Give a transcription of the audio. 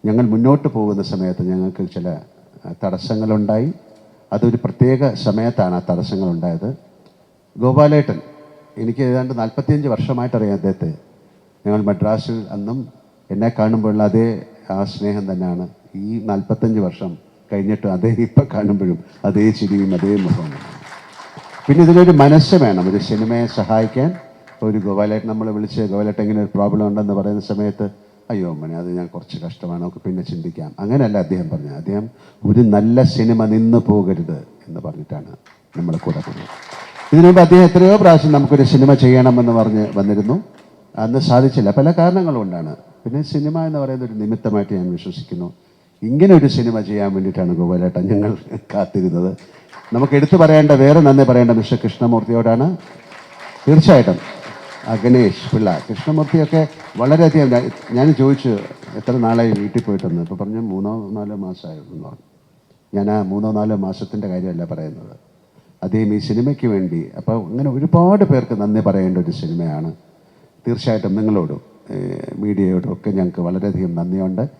ഞങ്ങൾ മുന്നോട്ട് പോകുന്ന സമയത്ത് ഞങ്ങൾക്ക് ചില തടസ്സങ്ങളുണ്ടായി. അതൊരു പ്രത്യേക സമയത്താണ് ആ തടസ്സങ്ങളുണ്ടായത്. ഗോപാലേട്ടൻ, എനിക്ക് ഏതാണ്ട് 45 വർഷമായിട്ട് അറിയാം അദ്ദേഹത്തെ. ഞങ്ങൾ മദ്രാസിൽ അന്നും എന്നെ കാണുമ്പോഴുള്ള അതേ ആ സ്നേഹം തന്നെയാണ് ഈ 45 വർഷം കഴിഞ്ഞിട്ട് അദ്ദേഹം ഇപ്പം കാണുമ്പോഴും അതേ ചിരിയും അതേ മുഖവും. പിന്നെ ഇതിനൊരു മനസ്സ് വേണം, ഒരു സിനിമയെ സഹായിക്കാൻ. ഒരു ഗോപാലേട്ടൻ നമ്മളെ വിളിച്ച്, ഗോപാലേട്ടൻ ഇങ്ങനെ ഒരു പ്രോബ്ലം ഉണ്ടെന്ന് പറയുന്ന സമയത്ത്, അയ്യോ അമ്മനെ അത് ഞാൻ കുറച്ച് കഷ്ടമാണ്, നമുക്ക് പിന്നെ ചിന്തിക്കാം, അങ്ങനെയല്ല അദ്ദേഹം പറഞ്ഞത്. അദ്ദേഹം ഒരു നല്ല സിനിമ നിന്ന് പോകരുത് എന്ന് പറഞ്ഞിട്ടാണ് നമ്മളെ കൂടെ പോകുന്നത്. ഇതിനു മുമ്പ് അദ്ദേഹം എത്രയോ പ്രാവശ്യം നമുക്കൊരു സിനിമ ചെയ്യണമെന്ന് പറഞ്ഞ് വന്നിരുന്നു. അന്ന് സാധിച്ചില്ല, പല കാരണങ്ങൾ കൊണ്ടാണ്. പിന്നെ സിനിമ എന്ന് പറയുന്ന ഒരു നിമിത്തമായിട്ട് ഞാൻ വിശ്വസിക്കുന്നു. ഇങ്ങനെ ഒരു സിനിമ ചെയ്യാൻ വേണ്ടിയിട്ടാണ് ഗോപാലേട്ടൻ ഞങ്ങൾ കാത്തിരുന്നത്. നമുക്ക് എടുത്തു പറയേണ്ട, വേറെ നന്ദി പറയേണ്ട മിസ്റ്റർ കൃഷ്ണമൂർത്തിയോടാണ്. തീർച്ചയായിട്ടും ഗണേഷ് പിള്ള, കൃഷ്ണമൂർത്തിയൊക്കെ വളരെയധികം. ഞാൻ ചോദിച്ചു എത്ര നാളായി വീട്ടിൽ പോയിട്ടെന്ന്. ഇപ്പോൾ പറഞ്ഞു 3-4 മാസമായിരുന്നു പറഞ്ഞു. ഞാൻ ആ 3-4 മാസത്തിൻ്റെ കാര്യമല്ല പറയുന്നത്, അദ്ദേഹം ഈ സിനിമയ്ക്ക് വേണ്ടി. അപ്പോൾ അങ്ങനെ ഒരുപാട് പേർക്ക് നന്ദി പറയേണ്ട ഒരു സിനിമയാണ്. തീർച്ചയായിട്ടും നിങ്ങളോടും മീഡിയയോടും ഒക്കെ ഞങ്ങൾക്ക് വളരെയധികം നന്ദിയുണ്ട്.